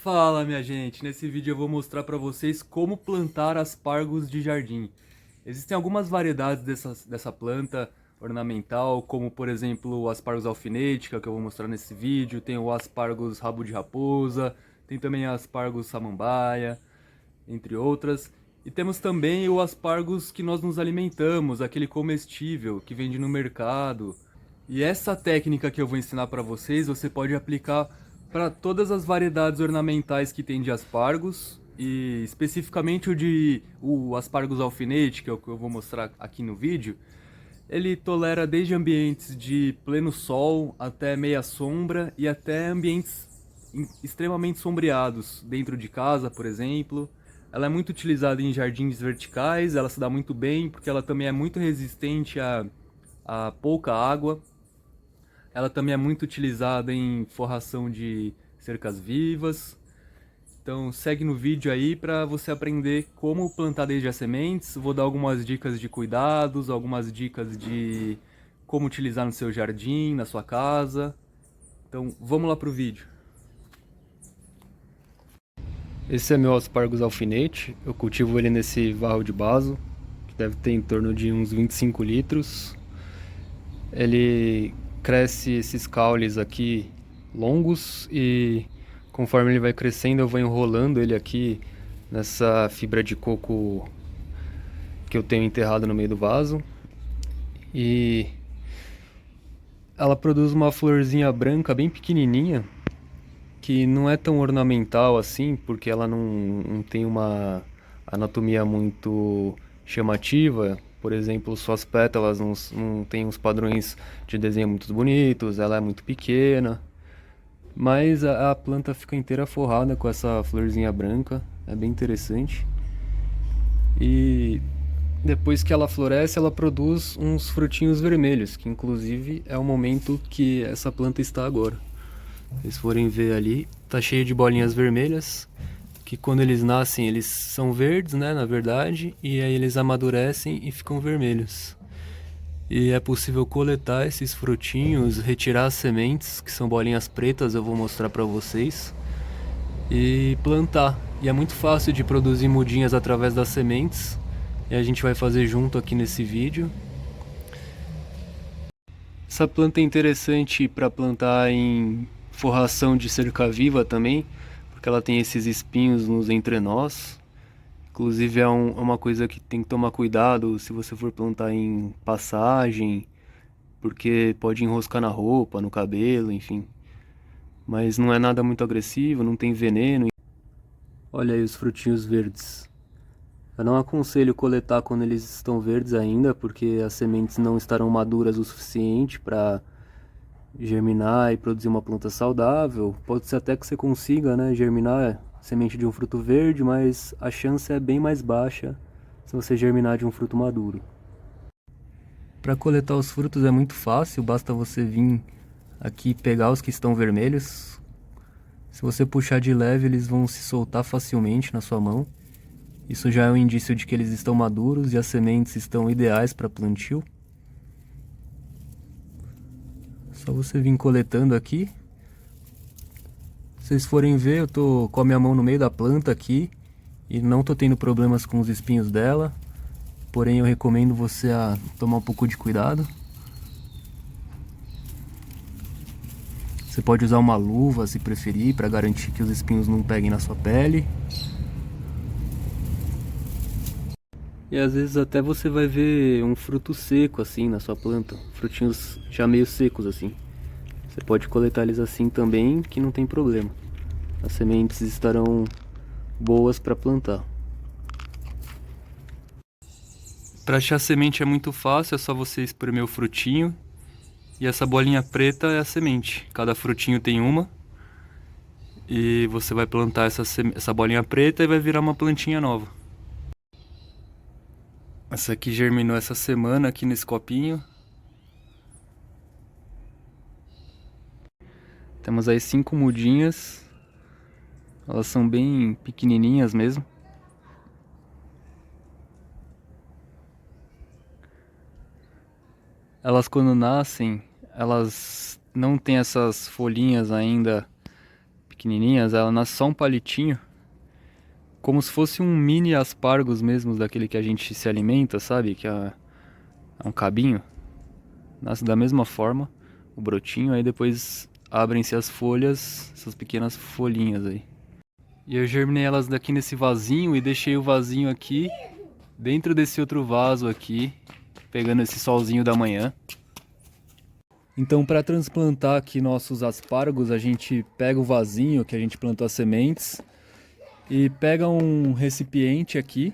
Fala, minha gente! Nesse vídeo eu vou mostrar para vocês como plantar aspargos de jardim. Existem algumas variedades dessa planta ornamental, como por exemplo o aspargos alfinetica, que eu vou mostrar nesse vídeo, tem o aspargos rabo de raposa, tem também aspargos samambaia, entre outras. E temos também o aspargos que nós nos alimentamos, aquele comestível que vende no mercado. E essa técnica que eu vou ensinar para vocês, você pode aplicar para todas as variedades ornamentais que tem de aspargos, e especificamente o aspargos alfinete, que é o que eu vou mostrar aqui no vídeo. Ele tolera desde ambientes de pleno sol até meia sombra e até ambientes extremamente sombreados, dentro de casa, por exemplo. Ela é muito utilizada em jardins verticais, ela se dá muito bem porque ela também é muito resistente a pouca água. Ela também é muito utilizada em forração de cercas vivas. Então segue no vídeo aí para você aprender como plantar desde as sementes. Vou dar algumas dicas de cuidados, algumas dicas de como utilizar no seu jardim, na sua casa. Então vamos lá pro vídeo. Esse é meu aspargos alfinete. Eu cultivo ele nesse varro de baso, que deve ter em torno de uns 25 litros. Ele cresce esses caules aqui longos e conforme ele vai crescendo eu vou enrolando ele aqui nessa fibra de coco que eu tenho enterrado no meio do vaso. E ela produz uma florzinha branca bem pequenininha, que não é tão ornamental assim, porque ela não tem uma anatomia muito chamativa. Por exemplo, suas pétalas não tem uns padrões de desenho muito bonitos, ela é muito pequena. Mas a planta fica inteira forrada com essa florzinha branca, é bem interessante. E depois que ela floresce, ela produz uns frutinhos vermelhos, que inclusive é o momento que essa planta está agora. Se vocês forem ver ali, tá cheio de bolinhas vermelhas, que quando eles nascem eles são verdes, né, na verdade, e aí eles amadurecem e ficam vermelhos. E é possível coletar esses frutinhos, retirar as sementes, que são bolinhas pretas, eu vou mostrar para vocês, e plantar. E é muito fácil de produzir mudinhas através das sementes, e a gente vai fazer junto aqui nesse vídeo. Essa planta é interessante para plantar em forração de cerca viva também, porque ela tem esses espinhos nos entrenós. Inclusive é uma coisa que tem que tomar cuidado se você for plantar em passagem, porque pode enroscar na roupa, no cabelo, enfim. Mas não é nada muito agressivo, não tem veneno. Olha aí os frutinhos verdes. Eu não aconselho coletar quando eles estão verdes ainda, porque as sementes não estarão maduras o suficiente para germinar e produzir uma planta saudável. Pode ser até que você consiga, né, germinar semente de um fruto verde, mas a chance é bem mais baixa se você germinar de um fruto maduro. Para coletar os frutos é muito fácil, basta você vir aqui pegar os que estão vermelhos. Se você puxar de leve, eles vão se soltar facilmente na sua mão. Isso já é um indício de que eles estão maduros e as sementes estão ideais para plantio. Só você vir coletando aqui. Se vocês forem ver, eu tô com a minha mão no meio da planta aqui e não tô tendo problemas com os espinhos dela. Porém, eu recomendo você a tomar um pouco de cuidado. Você pode usar uma luva se preferir para garantir que os espinhos não peguem na sua pele. E às vezes até você vai ver um fruto seco assim na sua planta, frutinhos já meio secos assim. Você pode coletar eles assim também, que não tem problema. As sementes estarão boas para plantar. Para achar semente é muito fácil, é só você espremer o frutinho. E essa bolinha preta é a semente. Cada frutinho tem uma. E você vai plantar essa bolinha preta e vai virar uma plantinha nova. Essa aqui germinou essa semana aqui nesse copinho. Temos aí 5 mudinhas. Elas são bem pequenininhas mesmo. Elas quando nascem, elas não têm essas folhinhas ainda pequenininhas, ela nasce só um palitinho, como se fosse um mini aspargos mesmo, daquele que a gente se alimenta, sabe? Que é um cabinho. Nasce da mesma forma, o brotinho, aí depois abrem-se as folhas, essas pequenas folhinhas aí. E eu germinei elas daqui nesse vasinho e deixei o vasinho aqui, dentro desse outro vaso aqui, pegando esse solzinho da manhã. Então, para transplantar aqui nossos aspargos, a gente pega o vasinho que a gente plantou as sementes e pega um recipiente aqui,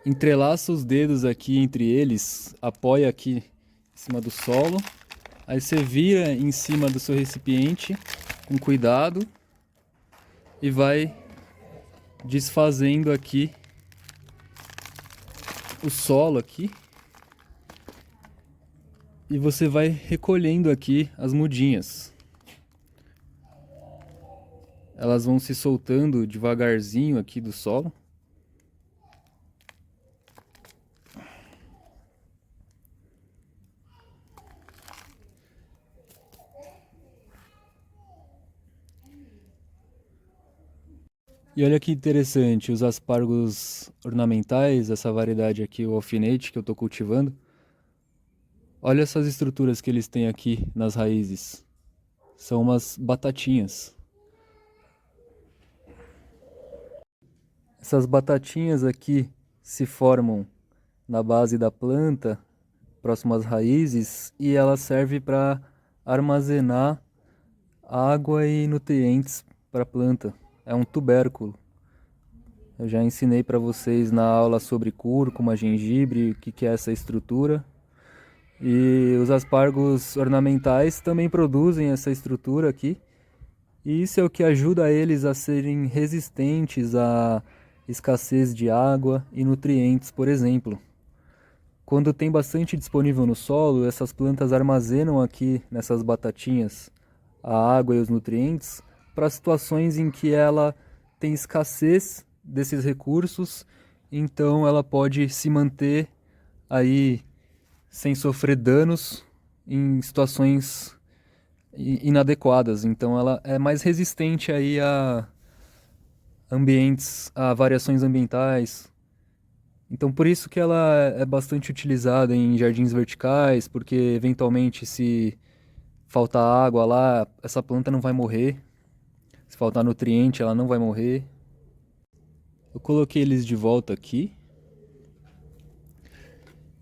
entrelaça os dedos aqui entre eles, apoia aqui em cima do solo, aí você vira em cima do seu recipiente com cuidado e vai desfazendo aqui o solo aqui. E você vai recolhendo aqui as mudinhas. Elas vão se soltando devagarzinho aqui do solo. E olha que interessante, os aspargos ornamentais, essa variedade aqui, o alfinete que eu estou cultivando. Olha essas estruturas que eles têm aqui nas raízes. São umas batatinhas. Essas batatinhas aqui se formam na base da planta, próximo às raízes, e ela serve para armazenar água e nutrientes para a planta. É um tubérculo. Eu já ensinei para vocês na aula sobre cúrcuma, gengibre, o que é essa estrutura. E os aspargos ornamentais também produzem essa estrutura aqui. E isso é o que ajuda eles a serem resistentes à escassez de água e nutrientes, por exemplo. Quando tem bastante disponível no solo, essas plantas armazenam aqui nessas batatinhas a água e os nutrientes para situações em que ela tem escassez desses recursos, então ela pode se manter aí sem sofrer danos em situações inadequadas. Então ela é mais resistente aí a ambientes, a variações ambientais. Então por isso que ela é bastante utilizada em jardins verticais, porque eventualmente se faltar água lá, essa planta não vai morrer. Se faltar nutriente, ela não vai morrer. Eu coloquei eles de volta aqui.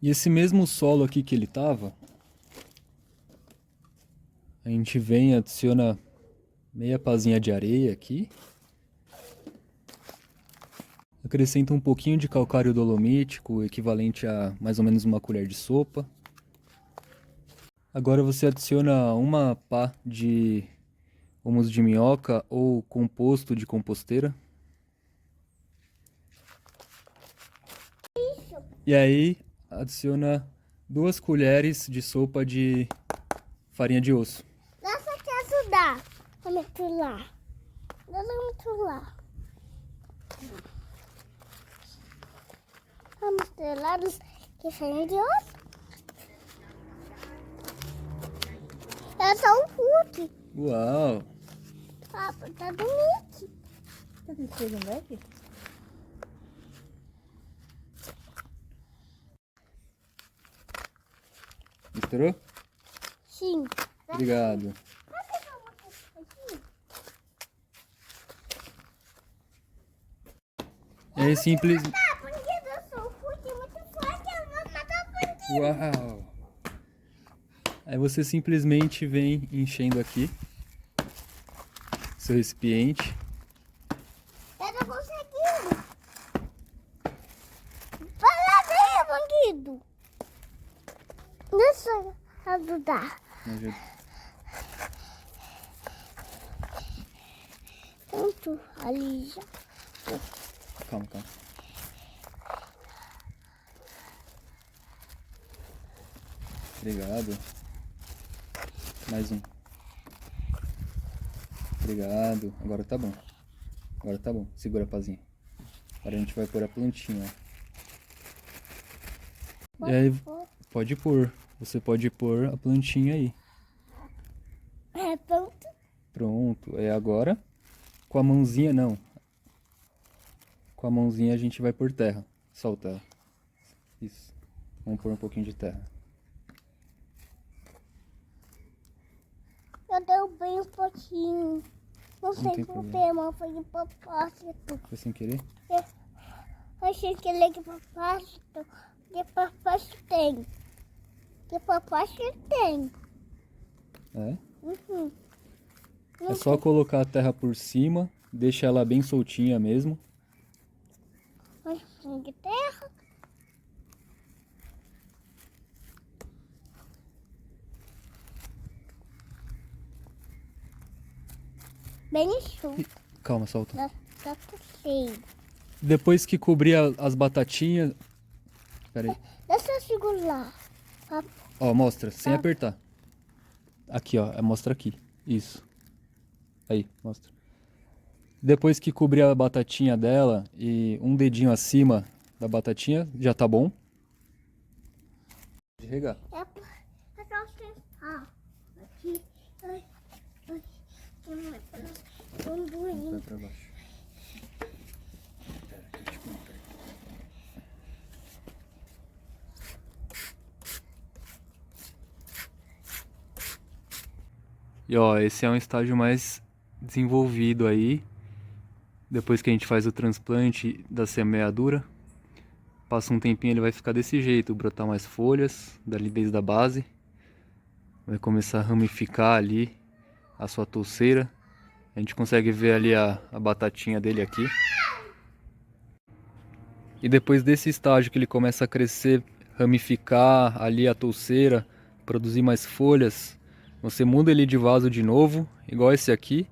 E esse mesmo solo aqui que ele tava, a gente vem e adiciona meia pazinha de areia aqui. Acrescenta um pouquinho de calcário dolomítico, equivalente a mais ou menos uma colher de sopa. Agora você adiciona uma pá de humus de minhoca ou composto de composteira. E aí adiciona 2 colheres de sopa de farinha de osso. Nossa, quer ajudar a misturar. Vamos misturar. Vamos misturar os que farinha de osso. É só um cookie. Uau! Ah, tá do Mickey. Tá misturando aqui? Misturou? Sim. Obrigado. É simples. Tá, porque eu sou um cookie muito forte, eu vou matar o bandido. Uau! Aí você simplesmente vem enchendo aqui seu recipiente. Eu não consegui. Vai lá ver, bandido. Deixa eu ajudar. Me ajuda. Pronto, ali já. Calma, calma. Obrigado. Mais um. Obrigado. Agora tá bom. Agora tá bom. Segura a pazinha. Agora a gente vai pôr a plantinha. E aí, pode pôr. Você pode pôr a plantinha aí. É pronto. Pronto. É agora. Com a mãozinha, não. Com a mãozinha a gente vai por terra. Solta ela. Isso. Vamos pôr um pouquinho de terra. Eu derrubei um pouquinho. Não sei tem por que, problema. mas foi de propósito. Foi sem querer? Eu achei que ele é de propósito. De propósito tem. De propósito tem. É. Uhum. É só colocar a terra por cima. Deixa ela bem soltinha mesmo. Mas tem de terra. Bem solto. Calma, solta. Tá cheio. Depois que cobrir as batatinhas... Pera aí. Deixa eu segurar. Papo. Ó, mostra, sem Tá. apertar. Aqui, ó, mostra aqui. Isso. Aí, mostra. Depois que cobrir a batatinha dela e um dedinho acima da batatinha, já tá bom. De regar. É pra sentar. Aqui. Ai, ai. Tem um Vai doinho. pra baixo. E ó, esse é um estágio mais desenvolvido aí. Depois que a gente faz o transplante da semeadura, passa um tempinho, ele vai ficar desse jeito, brotar mais folhas, dali desde a base. Vai começar a ramificar ali a sua touceira. A gente consegue ver ali a batatinha dele aqui. E depois desse estágio que ele começa a crescer, ramificar ali a touceira, produzir mais folhas, você muda ele de vaso de novo, igual esse aqui.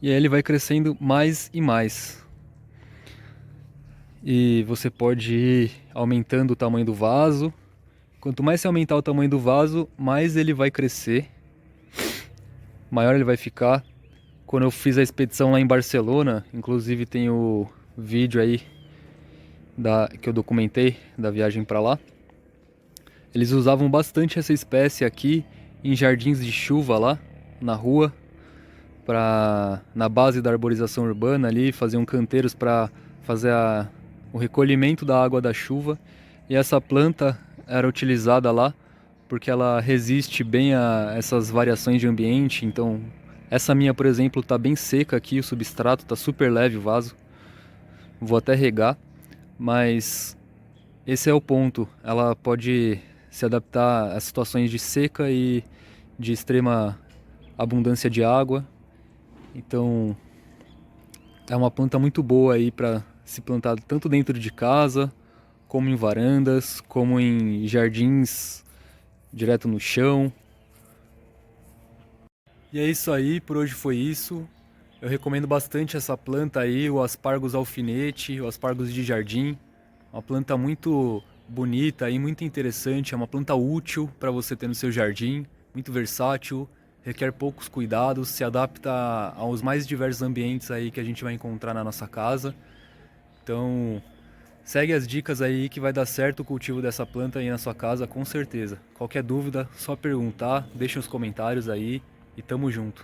E aí ele vai crescendo mais e mais. E você pode ir aumentando o tamanho do vaso. Quanto mais você aumentar o tamanho do vaso, mais ele vai crescer. Maior ele vai ficar. Quando eu fiz a expedição lá em Barcelona, inclusive tem o vídeo aí que eu documentei da viagem para lá. Eles usavam bastante essa espécie aqui em jardins de chuva lá, na rua. Na base da arborização urbana ali, faziam canteiros para fazer o recolhimento da água da chuva. E essa planta era utilizada lá porque ela resiste bem a essas variações de ambiente. Então, essa minha, por exemplo, tá bem seca aqui, o substrato tá super leve o vaso. Vou até regar, mas esse é o ponto. Ela pode se adaptar a situações de seca e de extrema abundância de água. Então, é uma planta muito boa aí para se plantar tanto dentro de casa, como em varandas, como em jardins direto no chão. E é isso aí, por hoje foi isso. Eu recomendo bastante essa planta aí, o Aspargos alfinete, o Aspargos de jardim. Uma planta muito bonita e muito interessante, é uma planta útil para você ter no seu jardim, muito versátil. Requer poucos cuidados, se adapta aos mais diversos ambientes aí que a gente vai encontrar na nossa casa. Então, segue as dicas aí que vai dar certo o cultivo dessa planta aí na sua casa, com certeza. Qualquer dúvida, só perguntar, deixa os comentários aí e tamo junto.